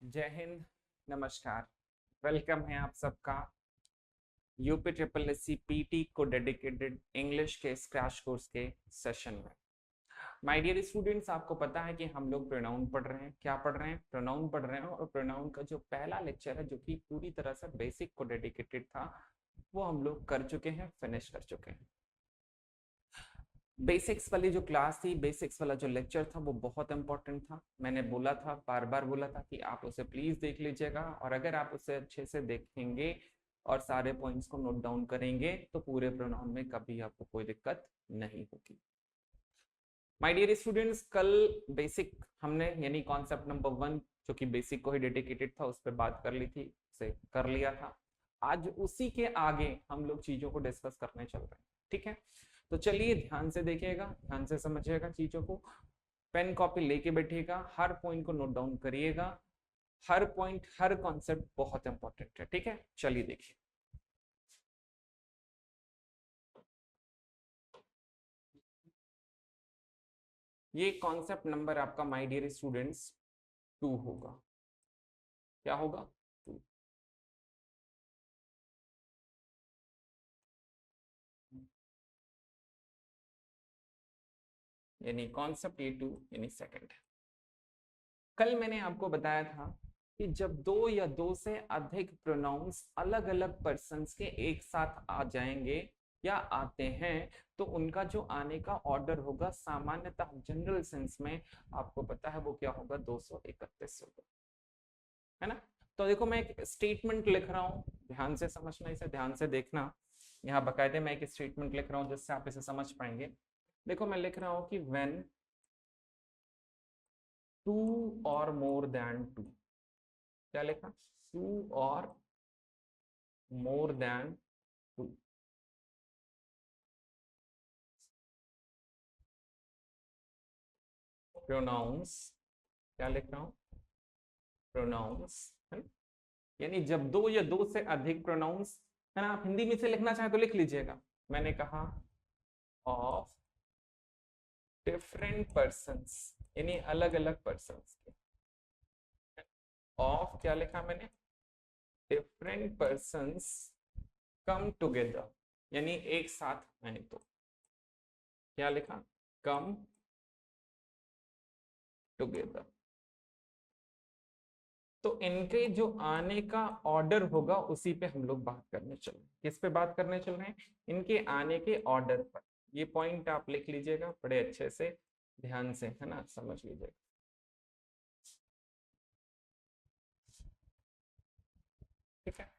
जय हिंद। नमस्कार। वेलकम है आप सबका UP triple S C PT को डेडिकेटेड इंग्लिश के क्रैश कोर्स के सेशन में। माय डियर स्टूडेंट्स, आपको पता है कि हम लोग प्रोनाउन पढ़ रहे हैं। क्या पढ़ रहे हैं? प्रोनाउन पढ़ रहे हैं। और प्रोनाउन का जो पहला लेक्चर है, जो कि पूरी तरह से बेसिक को डेडिकेटेड था, वो हम लोग कर चुके हैं, फिनिश कर चुके हैं। बेसिक्स वाली जो क्लास थी, बेसिक्स वाला जो लेक्चर था, वो बहुत इंपॉर्टेंट था। मैंने बोला था, बार बार बोला था कि आप उसे प्लीज देख लीजिएगा, और अगर आप उसे अच्छे से देखेंगे और सारे पॉइंट्स को नोट डाउन करेंगे तो पूरे प्रोनाउन में कभी आपको कोई दिक्कत नहीं होगी। माय डियर स्टूडेंट्स, कल बेसिक हमने यानी कॉन्सेप्ट नंबर 1, जो कि बेसिक को ही डेडिकेटेड था, उस पर बात कर ली थी, उसे कर लिया था। आज उसी के आगे हम लोग चीजों को डिस्कस करने चल रहे हैं। ठीक है, तो चलिए ध्यान से देखिएगा, ध्यान से समझिएगा चीजों को। पेन कॉपी लेके बैठिएगा, हर पॉइंट को नोट डाउन करिएगा। हर पॉइंट, हर कॉन्सेप्ट बहुत इंपॉर्टेंट है। ठीक है, चलिए देखिए। ये कॉन्सेप्ट नंबर आपका माय डियर स्टूडेंट्स 2 होगा। क्या होगा? 2। यानी कॉन्सेप्ट ये 2 यानी सेकंड। कल मैंने आपको बताया था कि जब दो या दो से अधिक प्रोनाउंस अलग अलग पर्सन्स के एक साथ आ जाएंगे या आते हैं, तो उनका जो आने का ऑर्डर होगा, सामान्यतः जनरल सेंस में आपको पता है वो क्या होगा, 231 होगा, है ना। तो देखो, मैं एक स्टेटमेंट लिख रहा हूं, ध्यान से समझना, इसे ध्यान से देखना। यहाँ बकायदे मैं एक स्टेटमेंट लिख रहा हूं जिससे आप इसे समझ पाएंगे। देखो, मैं लिख रहा हूं कि व्हेन टू और मोर देन टू। क्या लिखा? टू और मोर देन टू प्रोनाउंस। क्या लिख रहा हूं? प्रोनाउंस, है ना? यानी जब दो या दो से अधिक प्रोनाउंस, है ना, आप हिंदी में से लिखना चाहे तो लिख लीजिएगा। मैंने कहा ऑफ डिफरेंट पर्सन्स, यानी अलग अलग पर्सन्स के। ऑफ क्या लिखा मैंने? डिफरेंट पर्सन्स कम टुगेदर, यानी एक साथ आए तो। क्या लिखा? Come together. तो इनके जो आने का ऑर्डर होगा उसी पे हम लोग बात करने चल रहे हैं। किस पे बात करने चल रहे हैं? इनके आने के ऑर्डर पर। ये पॉइंट आप लिख लीजिएगा बड़े अच्छे से, ध्यान से, है ना, समझ लीजिएगा। ठीक है,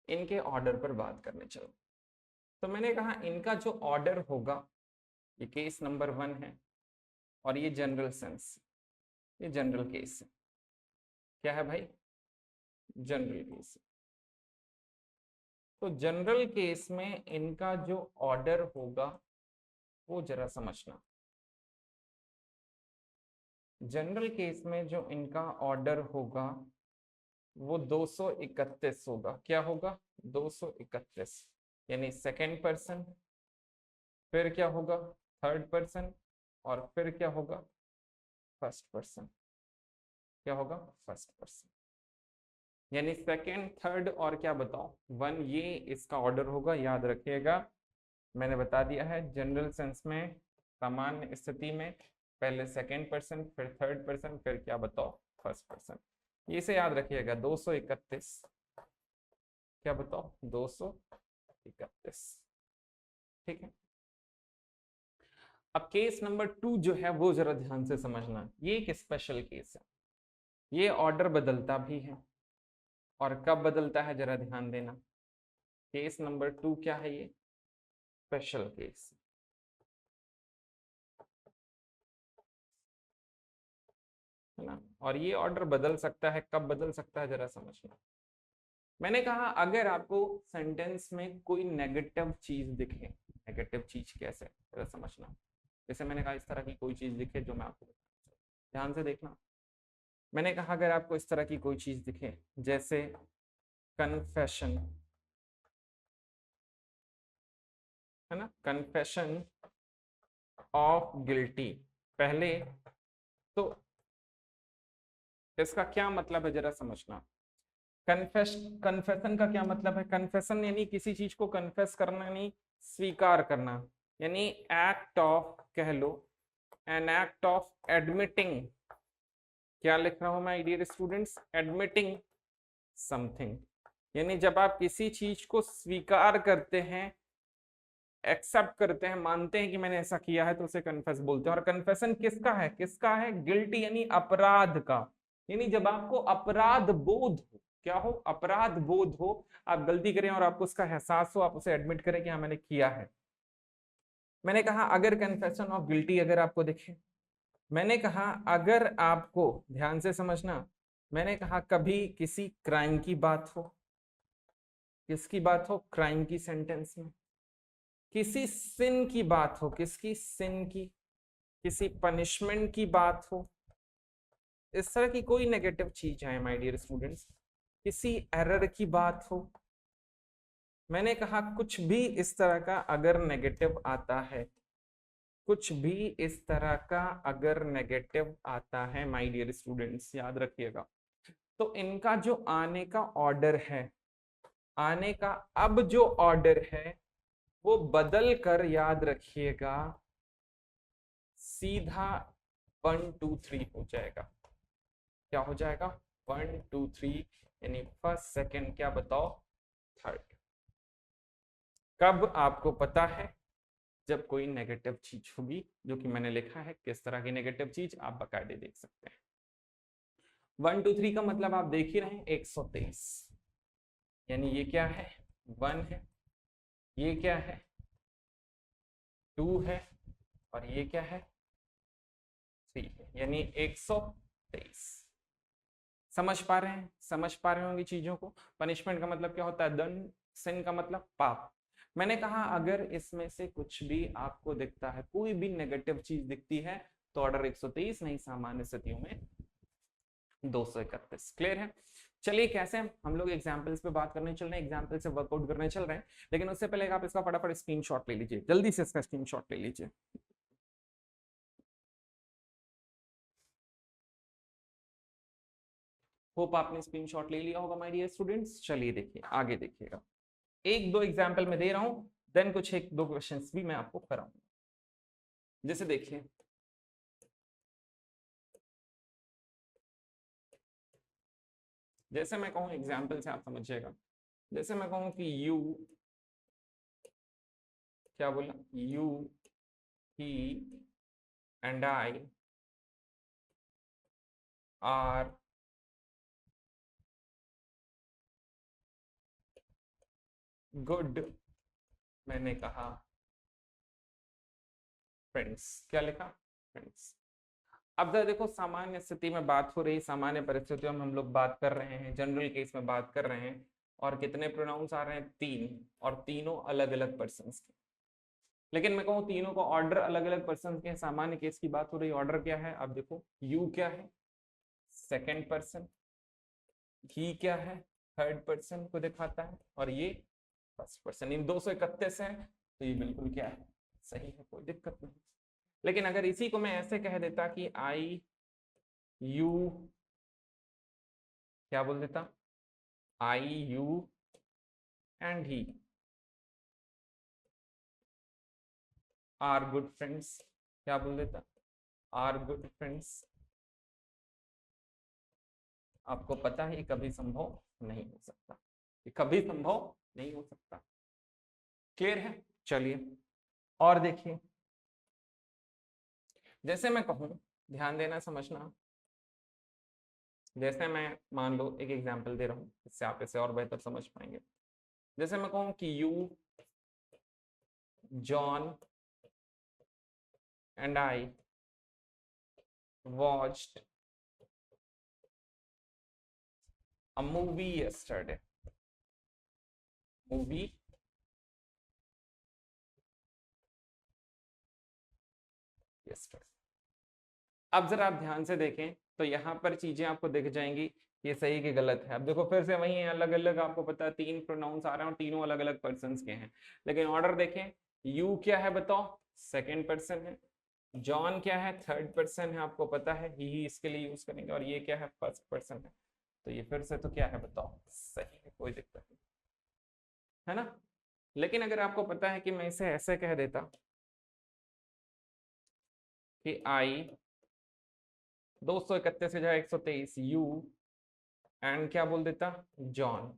इनके ऑर्डर पर बात करने चलो। तो मैंने कहा इनका जो ऑर्डर होगा, ये केस नंबर 1 है, और ये जनरल सेंस, ये जनरल केस है। क्या है भाई? General case. तो जनरल केस में इनका जो ऑर्डर होगा वो जरा समझना। जनरल केस में जो इनका ऑर्डर होगा वो 231 होगा। क्या होगा? 231, यानी सेकेंड पर्सन, फिर क्या होगा, थर्ड पर्सन, और फिर क्या होगा, फर्स्ट पर्सन। क्या होगा? First person. यानी सेकेंड, थर्ड और क्या बताओ, 1, ये इसका ऑर्डर होगा। याद रखिएगा, मैंने बता दिया है जनरल सेंस में, सामान्य स्थिति में पहले सेकेंड पर्सन, फिर थर्ड पर्सन, फिर क्या बताओ, फर्स्ट पर्सन। इसे याद रखिएगा, 231। क्या बताओ? 231। ठीक है। अब केस नंबर 2 जो है वो जरा ध्यान से समझना। ये एक स्पेशल केस है, ये ऑर्डर बदलता भी है। और कब बदलता है जरा ध्यान देना। केस नंबर 2 क्या है? ये स्पेशल केस, है ना। और ये ऑर्डर बदल सकता है, कब बदल सकता है जरा समझना। मैंने कहा अगर आपको सेंटेंस में कोई नेगेटिव चीज दिखे, नेगेटिव चीज कैसे, जरा समझना। जैसे मैंने कहा इस तरह की कोई चीज दिखे जो मैं आपको, ध्यान से देखना। मैंने कहा अगर आपको इस तरह की कोई चीज दिखे, जैसे कन्फेशन, है ना, कन्फेशन ऑफ गिल्टी। पहले तो इसका क्या मतलब है जरा समझना। कन्फेशन का क्या मतलब है? कन्फेशन यानी किसी चीज को कन्फेस करना, यानी स्वीकार करना, यानी एक्ट ऑफ, कह लो एन एक्ट ऑफ एडमिटिंग। क्या लिख रहा हूं मैं डियर स्टूडेंट्स? एडमिटिंग समथिंग, यानी जब आप किसी चीज को स्वीकार करते हैं, एक्सेप्ट करते हैं, मानते हैं कि मैंने ऐसा किया है, तो उसे कन्फेस बोलते हैं। और कन्फेशन किसका है? किसका है? गिल्टी यानी अपराध का, यानी जब आपको अपराध बोध हो, क्या हो? अपराध बोध हो, आप गलती करें और आपको उसका एहसास हो, आप उसे एडमिट करें कि हाँ मैंने किया है। मैंने कहा अगर कन्फेशन ऑफ गिल्टी अगर आपको दिखे, मैंने कहा अगर आपको, ध्यान से समझना, मैंने कहा कभी किसी क्राइम की बात हो, किसकी बात हो? क्राइम की सेंटेंस में। किसी सिन की बात हो, किसकी? सिन की। किसी पनिशमेंट की बात हो, इस तरह की कोई नेगेटिव चीज है माय डियर स्टूडेंट्स, किसी एरर की बात हो, मैंने कहा कुछ भी इस तरह का अगर नेगेटिव आता है, कुछ भी इस तरह का अगर नेगेटिव आता है माय डियर स्टूडेंट्स, याद रखिएगा, तो इनका जो आने का ऑर्डर है, आने का अब जो ऑर्डर है, वो बदल कर, याद रखिएगा, सीधा 1 2 3 हो जाएगा। क्या हो जाएगा? 1 2 3, यानी फर्स्ट, सेकंड, क्या बताओ, थर्ड। कब? आपको पता है जब कोई नेगेटिव चीज होगी, जो कि मैंने लिखा है किस तरह की नेगेटिव चीज, आप बकायदे देख सकते हैं। 1 2 3 का मतलब आप देख ही रहे हैं, 123, यानी ये क्या है? 1 है, ये क्या है? 2 है, और ये क्या है? 3 है, यानी 123। समझ पा रहे हैं? समझ पा रहे होंगे चीजों को। पनिशमेंट का मतलब क्या होता है? दंड। सिन का मतलब पाप। मैंने कहा अगर इसमें से कुछ भी आपको दिखता है, कोई भी नेगेटिव चीज दिखती है, तो ऑर्डर 123, नहीं सामान्य स्थितियों में 231। क्लियर है? चलिए कैसे हम लोग एग्जाम्पल्स पे बात करने चल रहे हैं, एग्जाम्पल से वर्कआउट करने चल रहे हैं, लेकिन उससे पहले आप इसका फटाफट स्क्रीनशॉट ले लीजिए, जल्दी से इसका स्क्रीनशॉट ले लीजिए। होप आपने स्क्रीनशॉट ले लिया होगा माय डियर स्टूडेंट्स। चलिए देखिए आगे देखिएगा, एक दो एग्जाम्पल में दे रहा हूं, देन कुछ एक दो क्वेश्चंस भी मैं आपको कराऊंगा। जैसे देखिए, जैसे मैं कहूं एग्जाम्पल से आप समझिएगा, जैसे मैं कहूं कि यू, क्या बोला? You, he and I R good, मैंने कहा फ्रेंड्स। क्या लिखा? फ्रेंड्स। अब देखो सामान्य स्थिति में बात हो रही, सामान्य परिस्थितियों में हम लोग बात कर रहे हैं, जनरल केस में बात कर रहे हैं, और कितने प्रोनाउंस आ रहे हैं? 3, और तीनों अलग अलग पर्सन के। लेकिन मैं कहूँ तीनों का ऑर्डर अलग अलग पर्सन के हैं, सामान्य केस की बात हो रही, ऑर्डर क्या है? अब देखो, यू क्या है? Second person. ही क्या है? थर्ड पर्सन को दिखाता है, और ये फर्स्ट पर्सन। इन 231 है, तो ये बिल्कुल क्या है? सही है, कोई दिक्कत नहीं। लेकिन अगर इसी को मैं ऐसे कह देता कि आई, यू, क्या बोल देता? I, you and he are good friends, क्या बोल देता? Are good friends. आपको पता है ये कभी संभव नहीं हो सकता, ये कभी संभव नहीं हो सकता। क्लियर है? चलिए और देखिए, जैसे मैं कहूं, ध्यान देना समझना, जैसे मैं मान लो एक एग्जांपल दे रहा हूं, इससे आप इसे और बेहतर समझ पाएंगे। जैसे मैं कहूं कि you, John and I watched a movie yesterday, movie yesterday। अब जरा आप ध्यान से देखें तो यहाँ पर चीजें आपको दिख जाएंगी, ये सही कि गलत है। अब देखो फिर से वही है, अलग अलग आपको पता है, 3 प्रोनाउंस आ रहे हैं और तीनों अलग अलग पर्सन के हैं, लेकिन ऑर्डर देखें, यू क्या है बताओ? सेकंड पर्सन है, जॉन क्या है, थर्ड पर्सन है, आपको पता है, ही इसके लिए यूज करेंगे, और ये क्या है, फर्स्ट पर्सन है। तो ये फिर से तो क्या है बताओ, सही है, कोई दिक्कत नहीं है ना। लेकिन अगर आपको पता है कि मैं इसे ऐसे कह देता कि आई 231 की जगह 123, यू एंड क्या बोल देता, जॉन,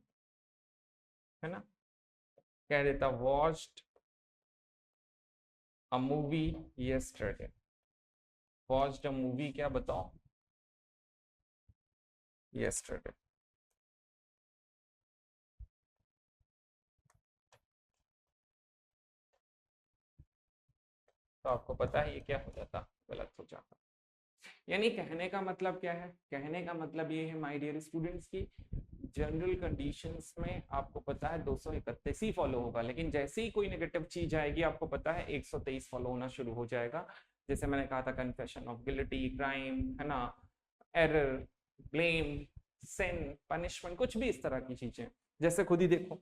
है ना, कह देता watched a movie yesterday, watched a movie क्या बताओ, यस्टरडे। तो आपको पता है ये क्या हो जाता, गलत हो जाता। यानी कहने का मतलब क्या है, कहने का मतलब ये है माय डियर स्टूडेंट्स की जनरल कंडीशंस में आपको पता है 231 ही फॉलो होगा, लेकिन जैसे ही कोई नेगेटिव चीज आएगी आपको पता है 123 फॉलो होना शुरू हो जाएगा। जैसे मैंने कहा था कन्फेशन ऑफ गिल्टी, क्राइम, है ना, एरर, ब्लेम, सिन, पनिशमेंट, कुछ भी इस तरह की चीजें। जैसे खुद ही देखो,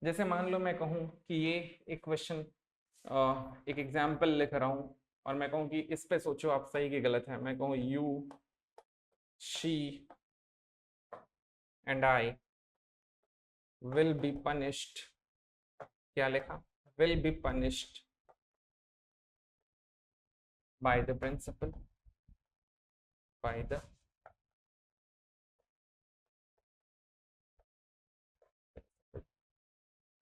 जैसे मान लो मैं कहूँ कि ये एक क्वेश्चन, एक एग्जाम्पल लिख रहा हूँ, और मैं कहूँ कि इस पे सोचो आप सही कि गलत है। मैं कहूँ you, she and I will be punished, क्या लिखा, will be punished by the principal, by the,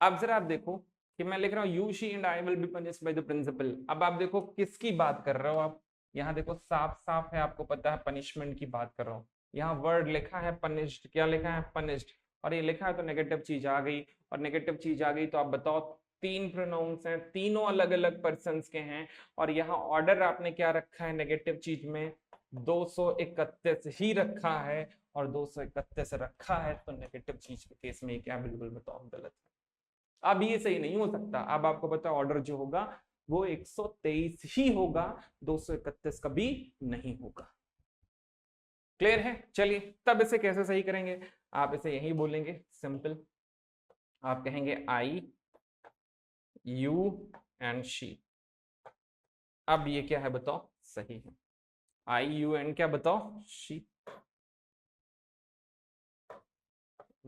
अब जरा आप देखो कि मैं लिख रहा हूँ you she and I will be punished by the principal. अब आप देखो किसकी बात कर रहे हो आप, यहाँ देखो साफ साफ है, आपको पता है पनिशमेंट की बात कर रहा हूँ। यहाँ वर्ड लिखा है पनिश्ड, क्या लिखा है, पनिश्ड, और ये लिखा है तो नेगेटिव चीज आ गई, और नेगेटिव चीज आ गई तो आप बताओ, तीन प्रोनाउंस हैं, तीनों अलग अलग पर्सन के हैं, और यहाँ ऑर्डर आपने क्या रखा है नेगेटिव चीज में, 231 ही रखा है, और 231 रखा है तो नेगेटिव चीज के केस में क्या, बिल्कुल बताओ गलत है। अब ये सही नहीं हो सकता, अब आपको पता ऑर्डर जो होगा वो 123 ही होगा, 231 कभी नहीं होगा। क्लियर है, चलिए तब इसे कैसे सही करेंगे, आप इसे यही बोलेंगे सिंपल, आप कहेंगे आई, यू एंड शी। अब ये क्या है बताओ, सही है, आई यू एंड क्या बताओ, शी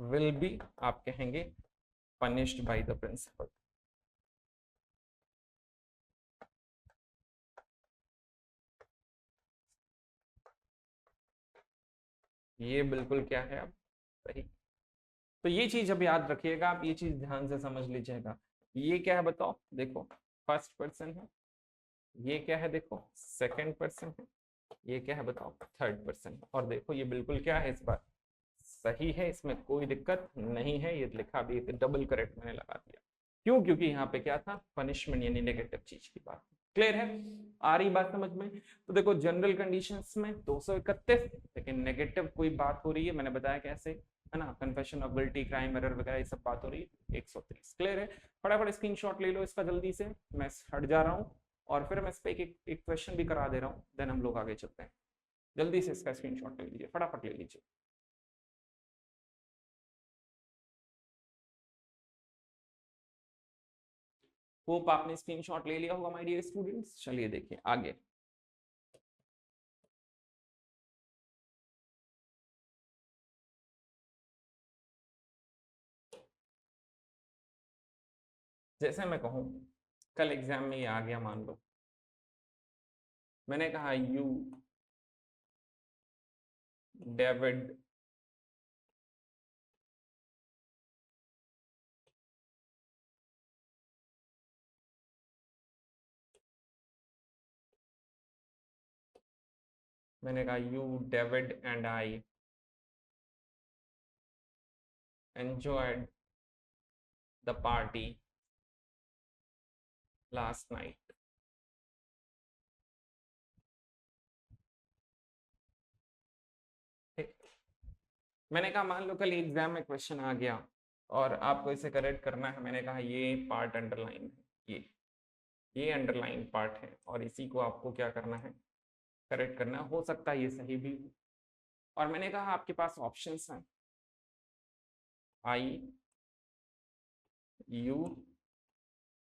विल बी, आप कहेंगे पनिश्ड बाय द प्रिंसिपल। ये बिल्कुल क्या है, अब सही। तो ये चीज अब याद रखिएगा, आप ये चीज ध्यान से समझ लीजिएगा। ये क्या है बताओ, देखो फर्स्ट पर्सन है, ये क्या है देखो सेकंड पर्सन है, ये क्या है बताओ थर्ड पर्सन, और देखो ये बिल्कुल क्या है इस बार सही है, इसमें कोई दिक्कत नहीं है, ये लिखा भी डबल करेक्ट मैंने लगा दिया। क्यों, क्योंकि यहाँ पे क्या था, पनिशमेंट यानी नेगेटिव चीज की बात। क्लियर है, आ रही बात समझ में। तो देखो जनरल कंडीशंस में 231, लेकिन नेगेटिव कोई बात हो रही है, मैंने बताया कैसे, है ना, confession of guilty, crime, error वगैरह ये सब बात हो रही है, 130। क्लियर है, फटाफट स्क्रीनशॉट ले लो इसका जल्दी से, मैं हट जा रहा हूँ, और फिर मैं इस पे एक क्वेश्चन भी करा दे रहा हूँ, देन हम लोग आगे चलते हैं। जल्दी से इसका स्क्रीनशॉट ले लीजिए, फटाफट ले लीजिए। होप आपने स्क्रीनशॉट ले लिया होगा माय डियर स्टूडेंट्स। चलिए देखिए आगे, जैसे मैं कहूँ कल एग्जाम में ये आ गया, मान लो मैंने कहा यू डेविड मैंने कहा you David and I enjoyed the party last night. मैंने कहा मान लो कल एग्जाम में क्वेश्चन आ गया और आपको इसे करेक्ट करना है, मैंने कहा ये पार्ट अंडरलाइन है, ये अंडरलाइन पार्ट है, और इसी को आपको क्या करना है, करेक्ट करना है। हो सकता है ये सही भी हो, और मैंने कहा आपके पास ऑप्शंस हैं, आई, यू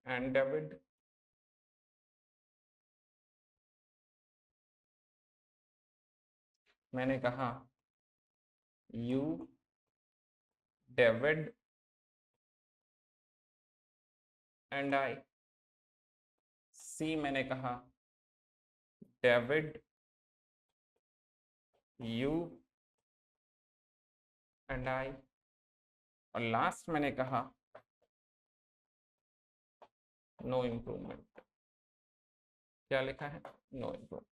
एंड डेविड मैंने कहा यू डेविड एंड आई। सी मैंने कहा डेविड यू एंड आई। और लास्ट मैंने कहा नो इम्प्रूवमेंट। क्या लिखा है? No improvement.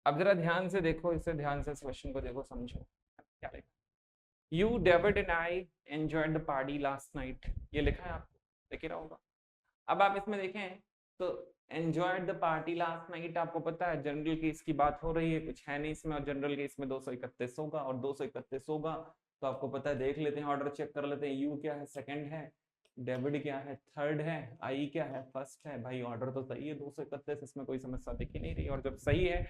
अब जरा ध्यान से देखो, इसे ध्यान से इस क्वेश्चन को देखो, समझो क्या लिखा। You David and I enjoyed the party last night, ये लिखा है, आपको दिख रहा होगा। अब आप इसमें देखें तो enjoyed the party last night, आपको पता है जनरल केस की बात हो रही है, कुछ है नहीं इसमें, और जनरल केस में 231 होगा, और 231 होगा तो आपको पता है, देख लेते हैं, ऑर्डर चेक कर लेते हैं। यू क्या है? सेकंड है। डेविड क्या है? थर्ड है। आई क्या है? फर्स्ट है। भाई ऑर्डर तो सही है 231, इसमें कोई समस्या दिख ही नहीं रही। और जब सही है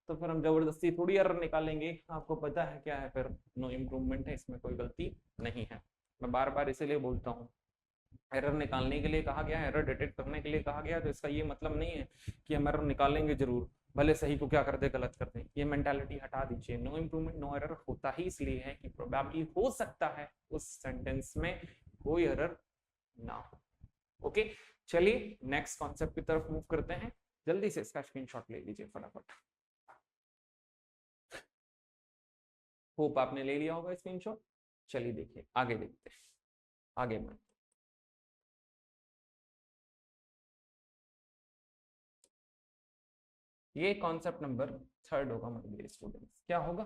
तो फिर हम जबरदस्ती थोड़ी एरर निकालेंगे, आपको पता है क्या है, फिर नो इम्प्रूवमेंट है, इसमें कोई गलती नहीं है। मैं बार बार इसीलिए बोलता हूँ, एरर निकालने के लिए कहा गया है, एरर डिटेक्ट करने के लिए कहा गया है, तो इसका ये मतलब नहीं है कि हम एरर निकालेंगे जरूर, भले सही को क्या कर दे गलत कर दे। ये मेंटालिटी हटा दीजिए। नो इम्प्रूवमेंट नो एरर होता ही इसलिए है कि प्रोबेबली हो सकता है उस सेंटेंस में कोई एरर ना हो। ओके, चलिए नेक्स्ट कॉन्सेप्ट की तरफ मूव करते हैं। जल्दी से इसका स्क्रीनशॉट ले लीजिए फटाफट। होप आपने ले लिया होगा स्क्रीनशॉट। चलिए देखिए आगे देखते हैं, आगे बढ़ते। ये कॉन्सेप्ट नंबर 3 होगा मेरे स्टूडेंट्स। क्या होगा?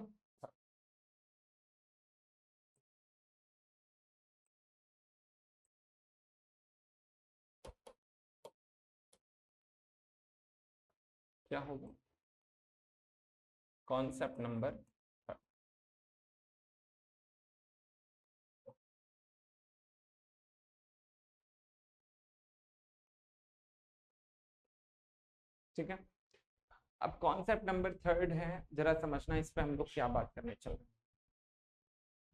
क्या होगा? Concept number 3। ठीक है, अब कॉन्सेप्ट नंबर 3 है, जरा समझना इस पे हम लोग क्या बात करने चल रहे हैं।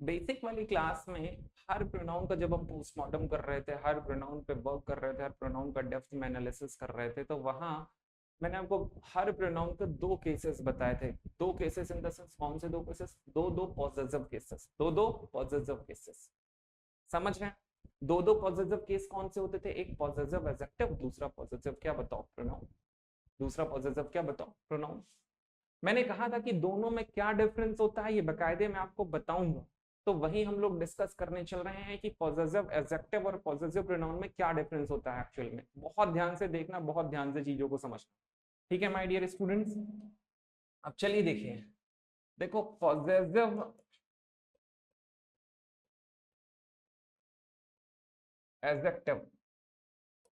बेसिक वाली क्लास में हर प्रोनाउन का जब हम पोस्टमार्टम कर रहे थे, हर प्रोनाउन पे वर्क कर रहे थे, हर प्रोनाउन का डेप्थ में एनालिसिस कर रहे थे, तो वहां मैंने आपको हर प्रोनाउन के 2 केसेस बताए थे। 2 केसेस इन द सेंस, कौन से 2 केसेस? दो पॉजिटिव केसेस, दो पॉजिटिव केसेस। समझ रहे हैं? दो पॉजिटिव केस कौन से होते थे? एक पॉजिटिव एडजेक्टिव, दूसरा पॉजिटिव क्या बताओ? प्रोनाउन। दूसरा पॉजिटिव क्या बताओ? प्रोनाउन। मैंने कहा था कि दोनों में क्या डिफरेंस होता है, ये बकायदे मैं आपको बताऊंगा। तो वही हम लोग डिस्कस करने चल रहे हैं कि पॉजिटिव एडजेक्टिव और पॉजिटिव प्रोनाउन में क्या डिफरेंस होता है एक्चुअल में। बहुत ध्यान से देखना, बहुत ध्यान से चीजों को समझना। ठीक है माय डियर स्टूडेंट्स, अब चलिए देखिए। देखो पॉजिटिव एडजेक्टिव,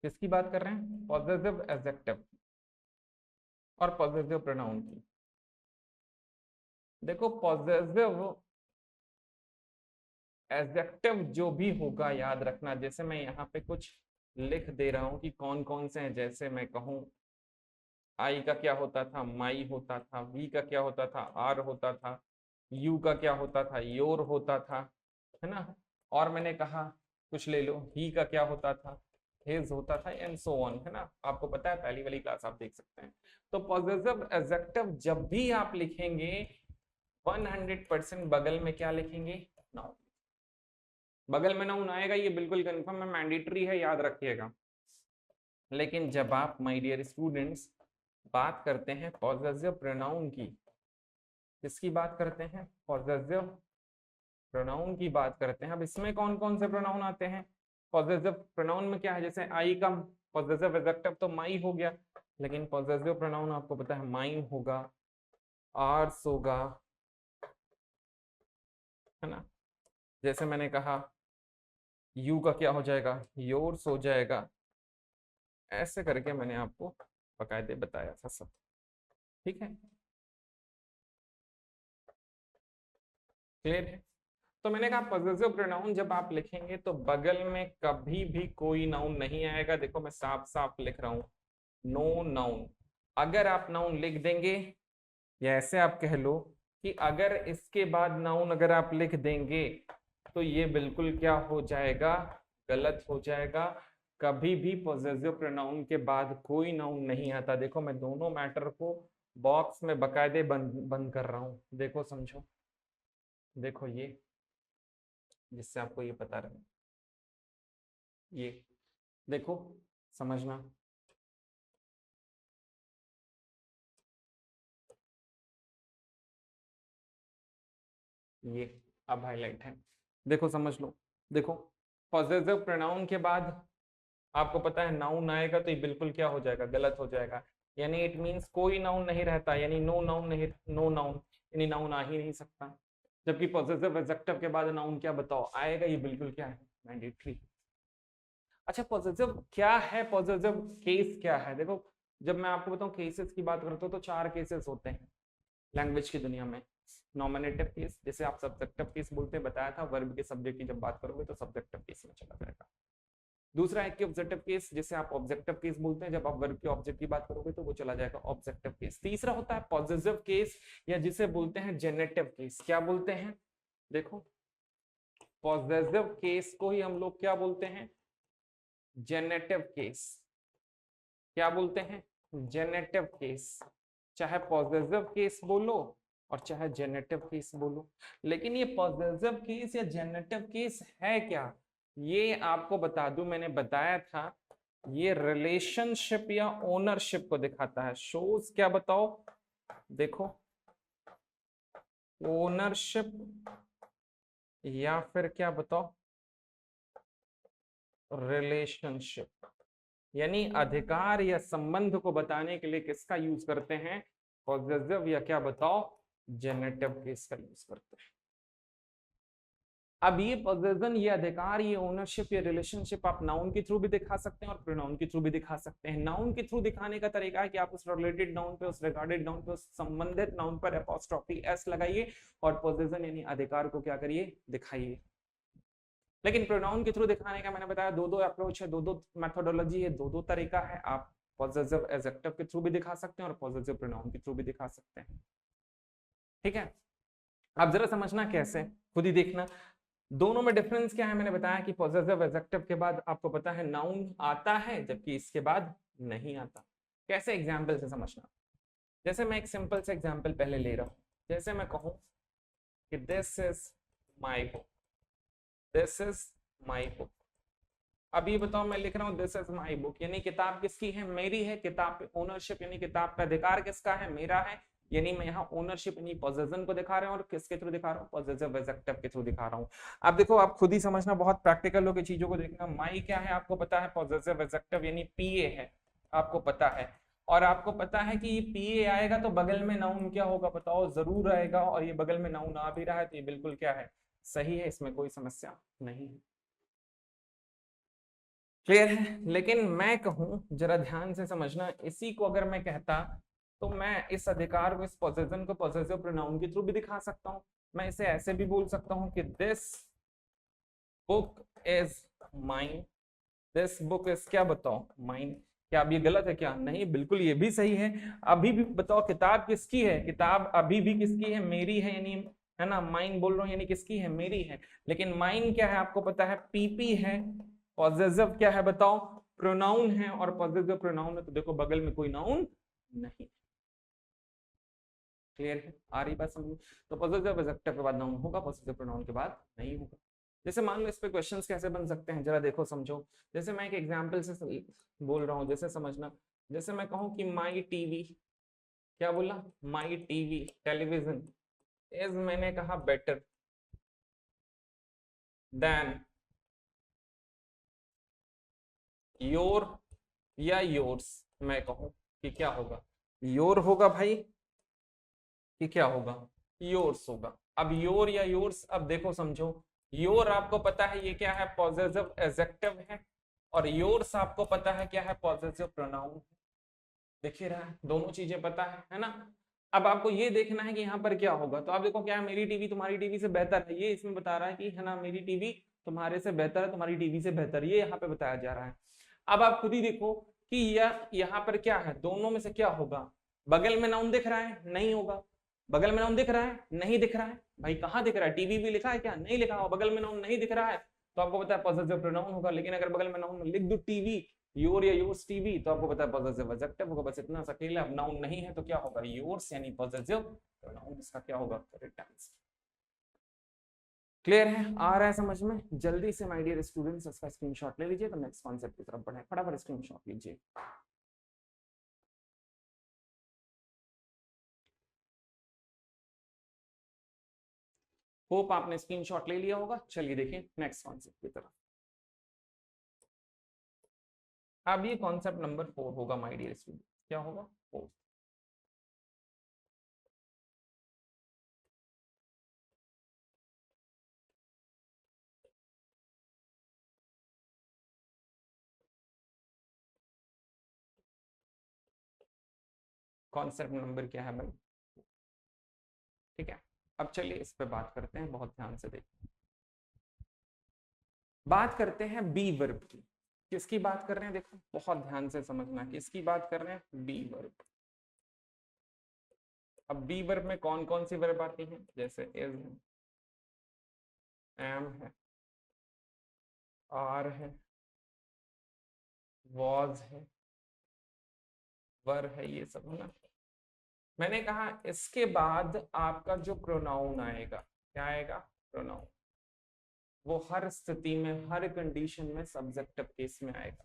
किसकी बात कर रहे हैं? पॉजिटिव एडजेक्टिव और पॉजिटिव प्रोनाउन की। देखो पॉजिटिव एडजेक्टिव जो भी होगा, याद रखना, जैसे मैं यहाँ पे कुछ लिख दे रहा हूँ कि कौन कौन से हैं। जैसे मैं कहूँ आई का क्या होता था? माई होता था। वी का क्या होता था? आर होता था। यू का क्या होता था? योर होता था, है ना। और मैंने कहा कुछ ले लो, ही का क्या होता था? हिज होता था, एंड सो ऑन, है ना। आपको पता है, पहली वाली क्लास आप देख सकते हैं। तो पॉजिटिव एडजेक्टिव जब भी आप लिखेंगे 100% बगल में क्या लिखेंगे? नाउन। बगल में नाउन आएगा, ये बिल्कुल कंफर्म है, मैंडेटरी है, याद रखिएगा। लेकिन जब आप माय डियर स्टूडेंट्स बात करते हैं पॉजिटिव प्रोनाउन की, किसकी बात करते हैं? पॉजिटिव प्रोनाउन की बात करते हैं। अब इसमें कौन कौन से प्रोनाउन आते हैं? पॉजिटिव प्रोनाउन में क्या है? जैसे आई का पॉजिटिव एडजेक्टिव तो माई हो गया, लेकिन पॉजिटिव प्रोनाउन आपको पता है माइन होगा, आर्स होगा, है ना। जैसे मैंने कहा यू का क्या हो जाएगा? योर्स हो जाएगा। ऐसे करके मैंने आपको बकायदे बताया था सब। ठीक है, क्लियर है? तो मैंने कहा पॉजिटिव प्रोनाउन जब आप लिखेंगे तो बगल में कभी भी कोई नाउन नहीं आएगा। देखो मैं साफ साफ लिख रहा हूं, नो नाउन। अगर आप नाउन लिख देंगे, या ऐसे आप कह लो कि अगर इसके बाद नाउन अगर आप लिख देंगे तो ये बिल्कुल क्या हो जाएगा? गलत हो जाएगा। कभी भी पॉजिटिव प्रोनाउन के बाद कोई नाउन नहीं आता। देखो मैं दोनों मैटर को बॉक्स में बकायदे बंद कर रहा हूं, देखो समझो, देखो ये, जिससे आपको ये पता रहे, ये देखो समझना, ये अब हाईलाइट है, देखो समझ लो। देखो पॉसेसिव प्रोनाउन के बाद आपको पता है नाउन आएगा तो ये बिल्कुल क्या हो जाएगा, गलत हो जाएगा, यानी इट मींस कोई नाउन नहीं रहता, यानी नो नाउन नहीं, नो नाउन यानी नाउन आ ही नहीं सकता। जबकि पॉसेसिव एडजेक्टिव के बाद नाउन क्या बताओ आएगा, ये बिल्कुल क्या है, मैंडेटरी। अच्छा पॉसेसिव क्या है, पॉसेसिव केस क्या है, देखो जब मैं आपको बताऊं केसेस की बात करता हूं तो 4 केसेस होते हैं लैंग्वेज की दुनिया में। नॉमिनेटिव केस, जैसे आप सब्जेक्टिव केस बोलते हैं, बताया था वर्ब के सब्जेक्ट की जब बात करोगे तो सब्जेक्टिव केस में चला जाएगा। दूसरा है कि ऑब्जेक्टिव केस, जिसे आप ऑब्जेक्टिव केस बोलते हैं, जब आप वर्ब के ऑब्जेक्ट की बात करोगे तो वो चला जाएगा ऑब्जेक्टिव केस। तीसरा होता है पॉसेसिव केस, या जिसे बोलते हैं जेनेटिव केस। क्या बोलते हैं, देखो पॉसेसिव केस को ही हम लोग क्या बोलते हैं, जेनेटिव केस। क्या बोलते हैं, जेनेटिव केस। चाहे पॉसेसिव केस बोलो और चाहे जेनेटिव केस बोलो, लेकिन ये पॉसेसिव केस या जेनेटिव केस है क्या, ये आपको बता दूं, मैंने बताया था ये रिलेशनशिप या ओनरशिप को दिखाता है। शोज क्या बताओ, देखो ओनरशिप या फिर क्या बताओ, रिलेशनशिप, यानी अधिकार या संबंध को बताने के लिए किसका यूज करते हैं, पॉसेसिव या क्या बताओ, जेनेटिव केस का यूज करते हैं। अब ये पोजेशन, ये अधिकार, ये ओनरशिप, ये रिलेशनशिप आप नाउन के थ्रू भी दिखा सकते हैं और प्रोनाउन के थ्रू भी दिखा सकते हैं। नाउन के थ्रू दिखाने का तरीका है कि आप उस रिलेटेड नाउन पे, उस रिगार्डेड नाउन पे, उस संबंधित नाउन पर एपोस्ट्रोफी एस लगाइए और पोजेशन यानी अधिकार को क्या करिए, दिखाइए। लेकिन प्रोनाउन के थ्रू दिखाने का मैंने बताया दो अप्रोच है, दो मेथोडोलॉजी है, दो तरीका है। आप पॉसेसिव एडजेक्टिव के थ्रू भी दिखा सकते हैं और पॉसेसिव प्रोनाउन के थ्रू भी दिखा सकते हैं। ठीक है, आप जरा समझना कैसे, खुद ही देखना। दोनों में डिफरेंस क्या है, मैंने बताया कि पॉसेसिव एडजेक्टिव के बाद आपको पता है नाउन आता है, जबकि इसके बाद नहीं आता। कैसे, एग्जाम्पल से समझना। जैसे मैं एक सिंपल से एग्जाम्पल पहले ले रहा हूं, जैसे मैं कहूं कि this is my book, this is my book. अब ये बताओ, मैं लिख रहा हूँ दिस इज माई बुक, यानी किताब किसकी है, मेरी है। किताब पे ओनरशिप यानी किताब पे अधिकार किसका है, मेरा है। यानी मैं यहाँ ओनरशिप यानी पोजेशन को दिखा रहा हूँ, और किसके थ्रू दिखा रहा हूँ, पॉसेसिव एडजेक्टिव के थ्रू दिखा रहा हूँ। अब देखो आप खुद ही समझना, बहुत प्रैक्टिकल होकर चीजों को देखना। माई क्या है आपको पता है, पॉसेसिव एडजेक्टिव यानी पीए है, आपको पता है। और आपको पता है कि ये पीए आएगा तो बगल में नाउन क्या होगा बताओ, जरूर आएगा। और ये बगल में नाउन आ भी रहा है तो ये बिल्कुल क्या है, सही है, इसमें कोई समस्या नहीं है। क्लियर है। लेकिन मैं कहूं, जरा ध्यान से समझना, इसी को अगर मैं कहता तो मैं इस अधिकार को, इस पोजेशन को पॉसेसिव प्रोनाउन के थ्रू भी दिखा सकता हूं। मैं इसे ऐसे भी बोल सकता हूं कि this book is mine, this book is क्या बताओ, माइन। क्या अब ये गलत है क्या, नहीं, बिल्कुल ये भी सही है। अभी भी बताओ किताब किसकी है, किताब अभी भी किसकी है, मेरी है, यानी है ना, माइन बोल रहा हूं यानी किसकी है, मेरी है। लेकिन माइन क्या है आपको पता है, पीपी है। पॉसेसिव क्या है बताओ, प्रोनाउन है, और पॉसेसिव प्रोनाउन है तो देखो बगल में कोई नाउन नहीं। क्लियर है, आ रही बात समझ। तो पॉसेसिव एडजेक्टिव के बाद नाउन होगा, पॉसेसिव प्रोनाउन के बाद नहीं होगा। जैसे मान लो इस पे क्वेश्चंस कैसे बन सकते हैं, जरा देखो समझो। जैसे मैं एक एग्जांपल से बोल रहा हूँ, जैसे समझना। जैसे मैं कहूँ कि माई टीवी, क्या बोला, माई टीवी टेलीविजन इज, मैंने कहा बेटर देन योर या योर्स। मैं कहूँ कि क्या होगा, योर होगा भाई, कि क्या होगा, योर्स होगा। अब योर या योर्स, अब देखो समझो, योर आपको पता है ये क्या है, पॉसेसिव एडजेक्टिव है, और योर्स आपको पता है क्या है, पॉसेसिव प्रोनाउन। देखिए रहा है, दोनों चीजें पता है ना। अब आपको ये देखना है कि यहाँ पर क्या होगा। तो आप देखो क्या है, मेरी टीवी तुम्हारी टीवी से बेहतर है, ये इसमें बता रहा है कि है ना, मेरी टीवी तुम्हारे से बेहतर है, तुम्हारी टीवी से बेहतर, ये यहाँ पे बताया जा रहा है। अब आप खुद ही देखो कि यह यहाँ पर क्या है, दोनों में से क्या होगा। बगल में नाउन दिख रहा है, नहीं होगा। बगल में नाउन दिख रहा है, नहीं दिख रहा है। भाई कहाँ दिख रहा है, टीवी भी लिखा है क्या, नहीं लिखा हो, बगल में नाउन नहीं दिख रहा है, तो आपको पता है पॉसेसिव प्रोनाउन होगा। लेकिन अगर बगल में नाउन लिख दो टीवी, योर या योर्स टीवी, तो आपको पता है पॉजेसिव एडजेक्टिव होगा, बस इतना सा अकेला। अब नाउन नहीं है तो क्या होगा, योर्स यानी पॉजेसिव प्रोनाउन, इसका क्या होगा करेक्ट आंसर। क्लियर है, आ रहा है समझ में? जल्दी से माय डियर स्टूडेंट्स इसका स्क्रीनशॉट ले लीजिए, तो नेक्स्ट कॉन्सेप्ट की तरफ बढ़े, फटाफट स्क्रीनशॉट लीजिए। होप आपने स्क्रीनशॉट ले लिया होगा। चलिए देखिए नेक्स्ट कॉन्सेप्ट की तरफ। अब ये कॉन्सेप्ट नंबर 4 होगा माय डियर स्टूडेंट, क्या होगा 4। कॉन्सेप्ट नंबर क्या है भाई, ठीक है। अब चलिए इस पे बात करते हैं, बहुत ध्यान से देखिए। बात करते हैं बी वर्ब की। किसकी बात कर रहे हैं, देखो बहुत ध्यान से समझना, किसकी बात कर रहे हैं, बी वर्ब। अब बी वर्ब में कौन कौन सी वर्ब आती हैं, जैसे इज है, एम है, आर है, वॉज है, वर है, ये सब है ना। मैंने कहा इसके बाद आपका जो प्रोनाउन आएगा, क्या आएगा, प्रोनाउन, वो हर स्थिति में, हर कंडीशन में सब्जेक्टिव केस में आएगा।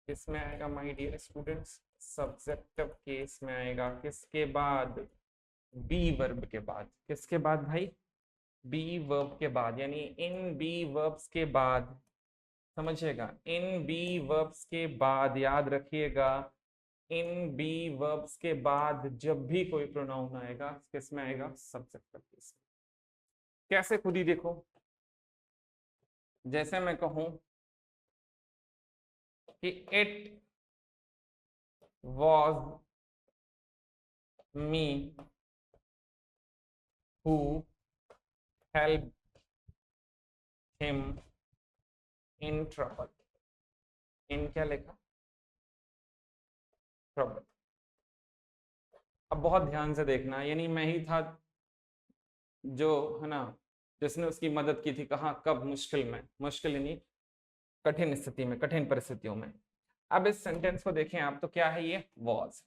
किसमें आएगा my dear students, subjective case में आएगा। किसके बाद, बी वर्ब के बाद। किसके बाद भाई, बी वर्ब के बाद, यानी इन बी वर्ब्स के बाद, समझिएगा, इन बी वर्ब्स के बाद, याद रखिएगा, इन बी वर्ब्स के बाद जब भी कोई प्रोनाउन आएगा किसमें आएगा, सब्जेक्टिव केस में। कैसे, खुद ही देखो। जैसे मैं कहूं कि it was me who help him in trouble. इन क्या लिखा, ट्रबल। अब बहुत ध्यान से देखना, यानी मैं ही था जो है ना, जिसने उसकी मदद की थी, कहाँ, कब, मुश्किल में, मुश्किल यानी कठिन स्थिति में, कठिन परिस्थितियों में। अब इस सेंटेंस को देखें आप, तो क्या है, ये वॉज,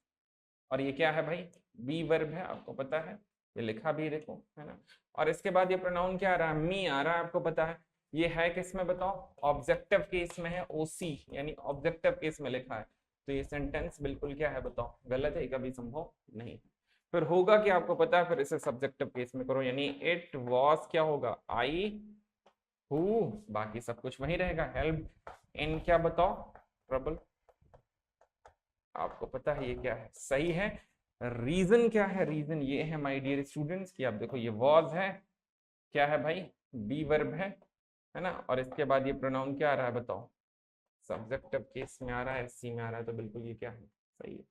और ये क्या है भाई, बी वर्ब है, आपको पता है, ये लिखा भी देखो, है ना। और इसके बाद ये प्रोनाउन क्या आ रहा है, मी आ रहा है, आपको पता है। ये है किस में बताओ, ऑब्जेक्टिव केस में है, ओसी यानी ऑब्जेक्टिव केस में लिखा है। तो ये सेंटेंस बिल्कुल क्या है बताओ, गलत है, कभी संभव नहीं। फिर होगा कि आपको पता है, फिर इसे सब्जेक्टिव केस में करो, यानी इट वॉज क्या होगा, आई हु, बाकी सब कुछ वही रहेगा, हेल्प इन क्या बताओ, ट्रबल। आपको पता है ये क्या है, सही है। रीजन क्या है, रीजन ये है माय डियर स्टूडेंट्स कि आप देखो ये वॉज है, क्या है भाई, बी वर्ब है ना, और इसके बाद ये प्रोनाउन क्या आ रहा है बताओ, सब्जेक्टिव केस में आ रहा है, सी में आ रहा है, तो बिल्कुल ये क्या है, सही है।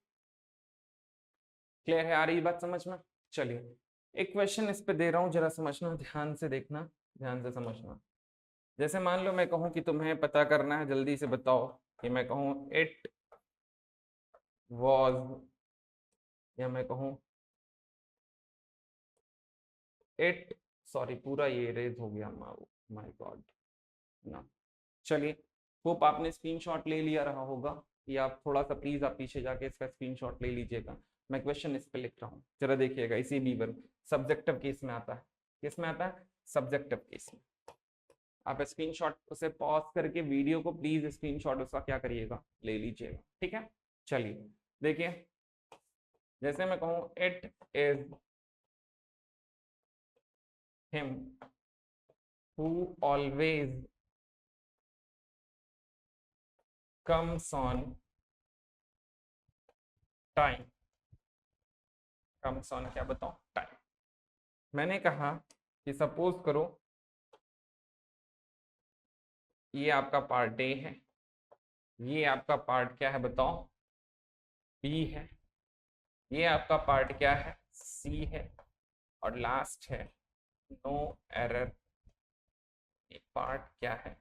क्लियर है, आ रही बात समझ में? चलिए एक क्वेश्चन इस पे दे रहा हूँ, जरा समझना, ध्यान से देखना, ध्यान से समझना। जैसे मान लो मैं कहूँ कि तुम्हें पता करना है, जल्दी से बताओ, कि मैं कहूँ इट वॉज, या मैं कहूँ इट, सॉरी पूरा ये इरेज हो गया, माय गॉड ना। चलिए होप आपने स्क्रीनशॉट ले लिया रहा होगा, कि आप थोड़ा सा प्लीज आप पीछे जाके इसका स्क्रीनशॉट ले लीजिएगा। मैं क्वेश्चन इस पे लिख रहा हूँ, जरा देखिएगा, इसी बी वर्ब सब्जेक्टिव केस में आता है। किस में आता है, सब्जेक्टिव केस में। आप स्क्रीनशॉट उसे पॉज करके वीडियो को प्लीज स्क्रीनशॉट उसका क्या करिएगा, ले लीजिएगा, ठीक है। चलिए देखिए, जैसे मैं कहूँ it is him who always comes on time. Comes on क्या बताओ, टाइम। मैंने कहा कि सपोज करो ये आपका पार्ट ए है, ये आपका पार्ट क्या है बताओ, बी है, ये आपका पार्ट क्या है, सी है, और लास्ट है नो एरर, पार्ट क्या है।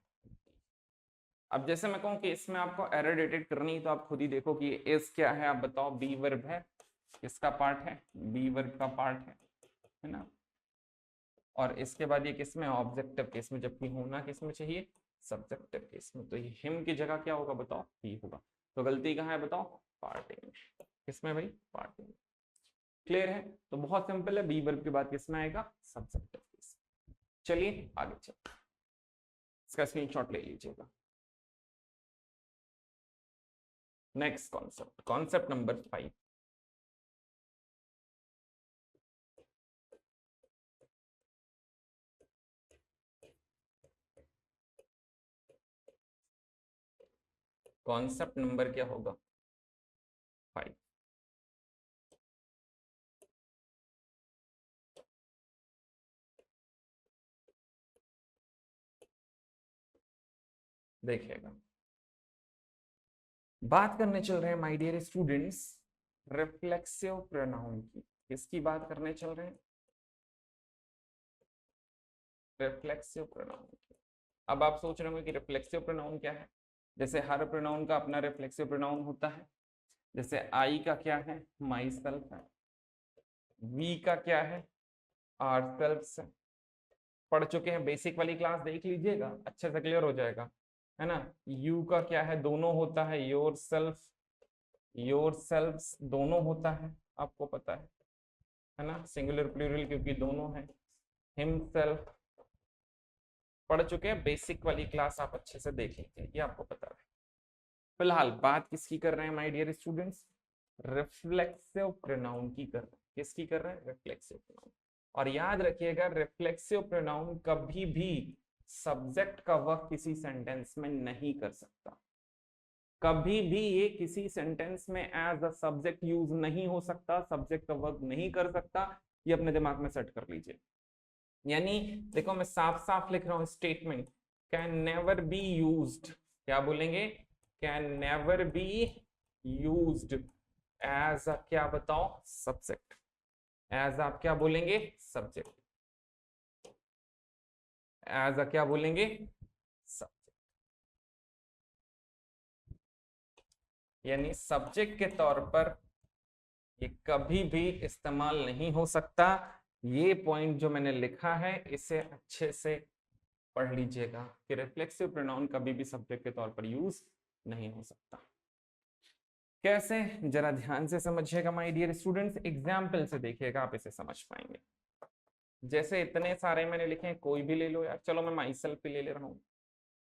अब जैसे मैं कहूँ कि इसमें आपको एरर डिटेक्ट करनी है, तो आप खुद ही देखो कि इस क्या है, आप बताओ, बी वर्ब है, किसका पार्ट है, बी वर्ब का पार्ट है ना। और इसके बाद ये किसमें, ऑब्जेक्टिव केस में, जबकि होना किसमें चाहिए, सब्जेक्टिव केस में। तो ये हिम की जगह क्या होगा बताओ, ही होगा। तो गलती कहाँ है बताओ, पार्ट ए में। किसमें भाई, पार्ट ए में। क्लियर है। तो बहुत सिंपल है, बी वर्ब के बाद किसमें आएगा, सब्जेक्टिव केस। चलिए आगे चलते, इसका स्क्रीनशॉट ले लीजिएगा। Next concept, concept number 5। Concept number क्या होगा, 5। देखिएगा, बात करने चल रहे हैं my dear students reflexive pronoun की। किसकी बात करने चल रहे हैं, रिफ्लेक्सिव प्रोनाउन की। अब आप सोच रहे होंगे कि रिफ्लेक्सिव प्रोनाउन क्या है। जैसे हर प्रोनाउन का अपना रिफ्लेक्सिव प्रोनाउन होता है। जैसे आई का क्या है, माई सेल्फ है। वी का क्या है, आर सेल्फ है। पढ़ चुके हैं, बेसिक वाली क्लास देख लीजिएगा, अच्छे से क्लियर हो जाएगा, है ना। यू का क्या है, दोनों होता है, योर सेल्फ, योर सेल्फ दोनों होता है, आपको पता है ना। सिंगुलर प्लूरल क्योंकि दोनों है। हिमसेल्फ पढ़ चुके हैं, बेसिक वाली क्लास आप अच्छे से देख लीजिए, ये आपको पता है। फिलहाल बात किसकी कर रहे हैं my dear students, reflexive pronoun की कर रहे हैं। किसकी कर रहे हैं, रिफ्लेक्सिव प्रोनाउन। और याद रखिएगा, रिफ्लेक्सिव प्रोनाउन कभी भी सब्जेक्ट का वर्क किसी सेंटेंस में नहीं कर सकता। कभी भी ये किसी सेंटेंस में एज अ सब्जेक्ट यूज नहीं हो सकता, सब्जेक्ट का वर्क नहीं कर सकता। ये अपने दिमाग में सेट कर लीजिए। यानी देखो, मैं साफ साफ लिख रहा हूं, statement can never be used, क्या बोलेंगे, can never be used as a, क्या बताओ, सब्जेक्ट। एज आप क्या बोलेंगे, सब्जेक्ट। एज अ क्या बोलेंगे, सब्जेक्ट। यानी सब्जेक्ट के तौर पर ये कभी भी इस्तेमाल नहीं हो सकता। ये पॉइंट जो मैंने लिखा है इसे अच्छे से पढ़ लीजिएगा कि रिफ्लेक्सिव प्रोनाउन कभी भी सब्जेक्ट के तौर पर यूज नहीं हो सकता। कैसे, जरा ध्यान से समझिएगा माय डियर स्टूडेंट्स, एग्जाम्पल से देखिएगा, आप इसे समझ पाएंगे। जैसे इतने सारे मैंने लिखे हैं, कोई भी ले लो यार, चलो मैं माई सेल्फ पे ले रहा हूं।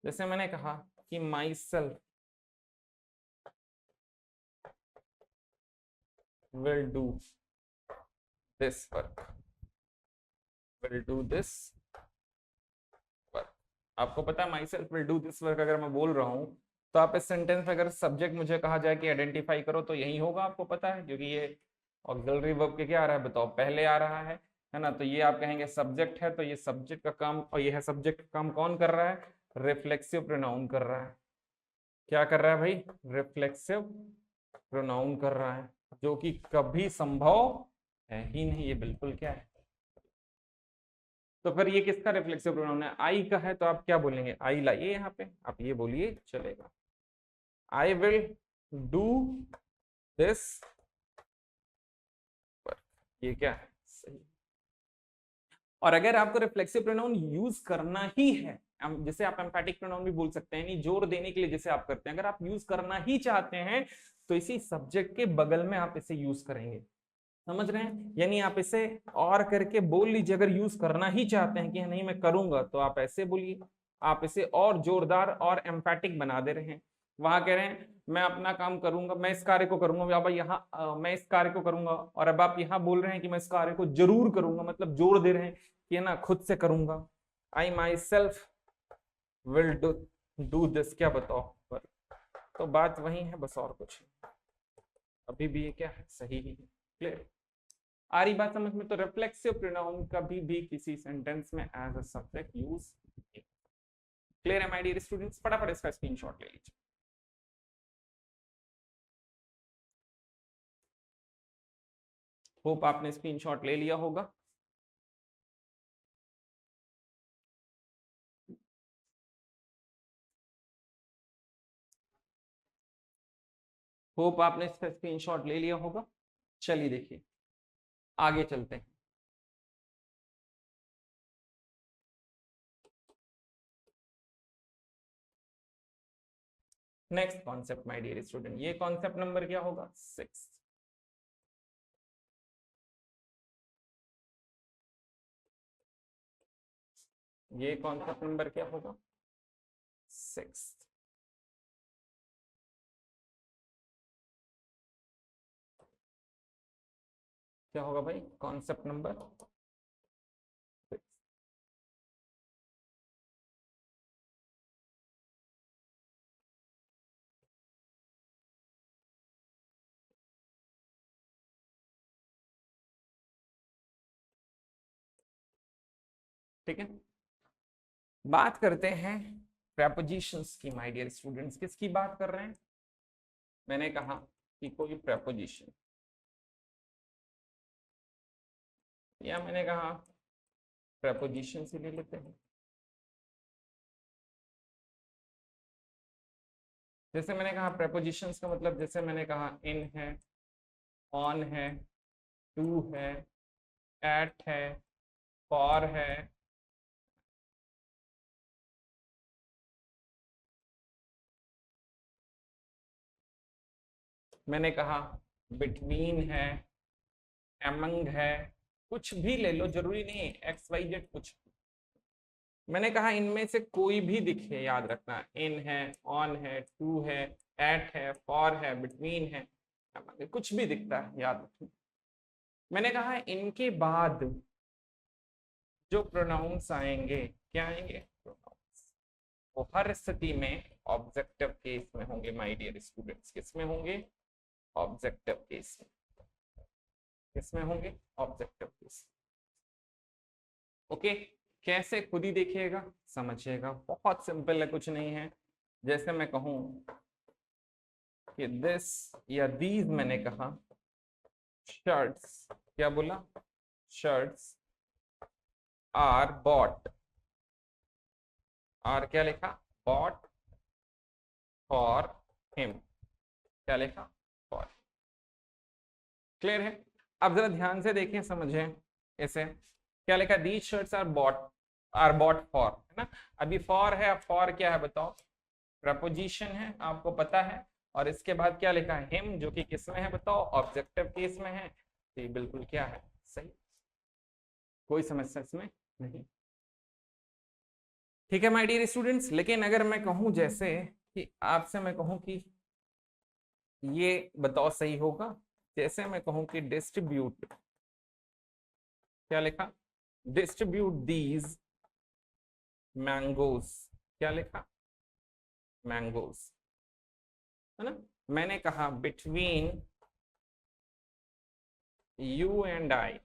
जैसे मैंने कहा कि my self will do this work, will do this work। आपको पता है my self will do this work अगर मैं बोल रहा हूँ, तो आप इस सेंटेंस में अगर सब्जेक्ट मुझे कहा जाए कि आइडेंटिफाई करो, तो यही होगा, आपको पता है, क्योंकि ये ऑक्सिलरी वर्ब के क्या आ रहा है बताओ, पहले आ रहा है ना। तो ये आप कहेंगे सब्जेक्ट है, तो ये सब्जेक्ट का काम, और ये है सब्जेक्ट का काम कौन कर रहा है, रिफ्लेक्सिव प्रोनाउन कर रहा है। क्या कर रहा है भाई, रिफ्लेक्सिव प्रोनाउन कर रहा है, जो कि कभी संभव है ही नहीं। ये बिल्कुल क्या है, तो फिर ये किसका रिफ्लेक्सिव प्रोनाउन है, आई का है। तो आप क्या बोलेंगे, आई लाइए यहाँ पे, आप ये बोलिए चलेगा, I will do this work. ये क्या है, सही। और अगर आपको रिफ्लेक्सिव प्रोनाउन यूज करना ही है, जैसे आप एम्फैटिक प्रोनाउन भी बोल सकते हैं, नहीं जोर देने के लिए जैसे आप करते हैं, अगर आप यूज करना ही चाहते हैं तो इसी सब्जेक्ट के बगल में आप इसे यूज करेंगे। समझ रहे हैं, यानी आप इसे और करके बोल लीजिए। अगर यूज करना ही चाहते हैं कि नहीं मैं करूंगा, तो आप ऐसे बोलिए, आप इसे और जोरदार और एम्फैटिक बना दे रहे हैं। वहां कह रहे हैं मैं अपना काम करूंगा, मैं इस कार्य को करूंगा, अब यहाँ मैं इस कार्य को करूंगा, और अब आप यहाँ बोल रहे हैं कि मैं इस कार्य को जरूर करूंगा, मतलब जोर दे रहे हैं कि ना खुद से करूंगा। I myself will do this, क्या बताओ पर। तो बात वही है, बस और कुछ अभी भी ये क्या है, सही ही है। क्लियर, आ रही बात समझ में। तो रिफ्लेक्सिव प्रोनाउन कभी भी किसी सेंटेंस में as a subject use. Clear है माय डियर स्टूडेंट्स, फटाफट इसका स्क्रीनशॉट ले लीजिए। होप आपने स्क्रीनशॉट ले लिया होगा। होप आपने इसका स्क्रीनशॉट ले लिया होगा। चलिए देखिए, आगे चलते हैं। Next concept my dear student, ये कॉन्सेप्ट नंबर क्या होगा? 6। ये कॉन्सेप्ट नंबर क्या होगा? 6। क्या होगा भाई? Concept number 6। ठीक है, बात करते हैं प्रेपोजिशंस की माय डियर स्टूडेंट्स। किसकी बात कर रहे हैं? मैंने कहा कि कोई प्रेपोजिशन, या मैंने कहा प्रेपोजिशन से ले लेते हैं। जैसे मैंने कहा प्रेपोजिशंस का मतलब, जैसे मैंने कहा इन है, ऑन है, टू है, एट है, फॉर है, मैंने कहा बिटवीन है, एमंग है, कुछ भी ले लो, जरूरी नहीं है एक्स वाई जेड कुछ। मैंने कहा इनमें से कोई भी दिखे, याद रखना, इन है, ऑन है, टू है, एट है, फॉर है, बिटवीन है, कुछ भी दिखता है, याद रखना। मैंने कहा इनके बाद जो प्रोनाउंस आएंगे, क्या आएंगे? प्रोनाउंस, वो हर स्थिति में ऑब्जेक्टिव केस में होंगे माय डियर स्टूडेंट्स। किस में होंगे? ऑब्जेक्टिव केस में। किसमें होंगे? Objective case. ओके, कैसे? खुद ही देखिएगा, समझिएगा, बहुत सिंपल है, कुछ नहीं है। जैसे मैं कहूं कि दिस या दीज, मैंने कहा शर्ट्स, क्या बोला? शर्ट्स आर बॉट, आर क्या लिखा? बॉट फॉर हिम, क्या लिखा? फॉर। क्लियर है? अब जरा ध्यान से देखें, समझें इसे। क्या लिखा? These shirts are bought for, है ना? अभी फॉर है, अब फॉर क्या है बताओ? प्रपोजिशन है, आपको पता है। और इसके बाद क्या लिखा है? हिम, जो कि किस में है बताओ? ऑब्जेक्टिव केस में है। तो ये बिल्कुल क्या है? सही, कोई समस्या इसमें नहीं। ठीक है माय डियर स्टूडेंट्स। लेकिन अगर मैं कहूं, जैसे कि आपसे मैं कहूं कि ये बताओ सही होगा? जैसे मैं कहूं कि डिस्ट्रीब्यूट, क्या लिखा? डिस्ट्रीब्यूट दीज मैंगोज, क्या लिखा? मैंगोज, है ना? मैंने कहा between you and I,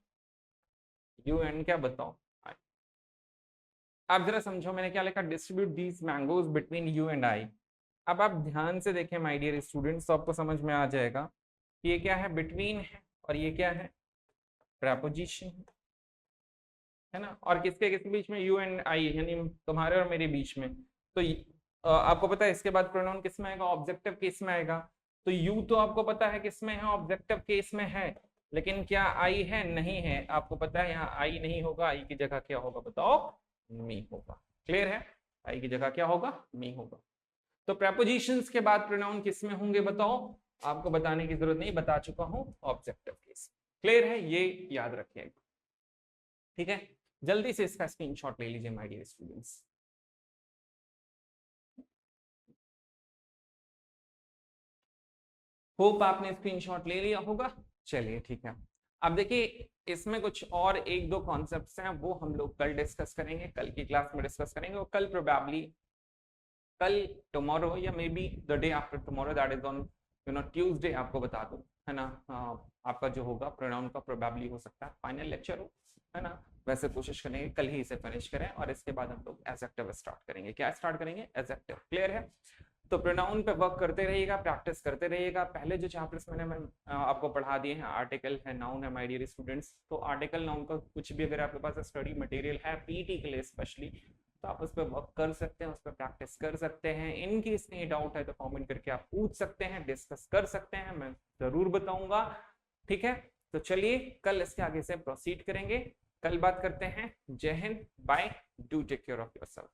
you and क्या बताओ? आई। आप जरा समझो, मैंने क्या लिखा? Distribute these mangoes between you and I. अब आप ध्यान से देखें माय डियर स्टूडेंट्स, तो आपको समझ में आ जाएगा कि ये क्या है? बिटवीन है, और ये क्या है? प्रेपोजिशन है ना? और किसके किसके बीच में? यू एंड आई, यानी तुम्हारे और मेरे बीच में। तो आपको पता है इसके बाद प्रोनाउन किस में आएगा? ऑब्जेक्टिव केस में आएगा। तो यू तो आपको पता है किस में है? ऑब्जेक्टिव केस में है। लेकिन क्या आई है? नहीं है। आपको पता है यहाँ आई नहीं होगा, आई की जगह क्या होगा बताओ? मी होगा। क्लियर है? आई की जगह क्या होगा? मी होगा। तो प्रेपोजिशंस के बाद प्रोनाउन किस में होंगे बताओ? आपको बताने की जरूरत नहीं, बता चुका हूं, ऑब्जेक्टिव केस। क्लियर है? ये याद रखिएगा। ठीक है, जल्दी से इसका स्क्रीनशॉट ले लीजिए माय डियर स्टूडेंट्स। होप आपने स्क्रीनशॉट ले लिया होगा। चलिए ठीक है, अब देखिए इसमें कुछ और एक दो कॉन्सेप्ट्स हैं, वो हम लोग कल डिस्कस करेंगे, कल की क्लास में डिस्कस करेंगे। और कल प्रोबेबली, कल टुमारो या may be the day after tomorrow, that is on Tuesday, आपको बता दूं, है ना? आपका जो होगा प्रोनाउन का प्रोबेबली हो सकता है फाइनल लेक्चर हो, है ना? वैसे कोशिश करेंगे कल ही इसे फिनिश करें, और इसके बाद हम लोग एडजेक्टिव स्टार्ट करेंगे। क्या स्टार्ट करेंगे? एडजेक्टिव। क्लियर है? तो प्रोनाउन पे वर्क करते रहिएगा, प्रैक्टिस करते रहिएगा। पहले जो चैप्टर्स मैंने आपको पढ़ा दिए हैं, आर्टिकल है, नाउन है माय डियर स्टूडेंट्स। तो आर्टिकल नाउन का कुछ भी अगर आपके पास स्टडी मटेरियल है पीटी के लिए स्पेशली, तो आप उस पर वर्क कर सकते हैं, उस पर प्रैक्टिस कर सकते हैं। इन केस कहीं डाउट है तो कमेंट करके आप पूछ सकते हैं, डिस्कस कर सकते हैं, मैं जरूर बताऊंगा। ठीक है, तो चलिए कल इसके आगे से प्रोसीड करेंगे। कल बात करते हैं। जय Hind, bye, do take care of yourself.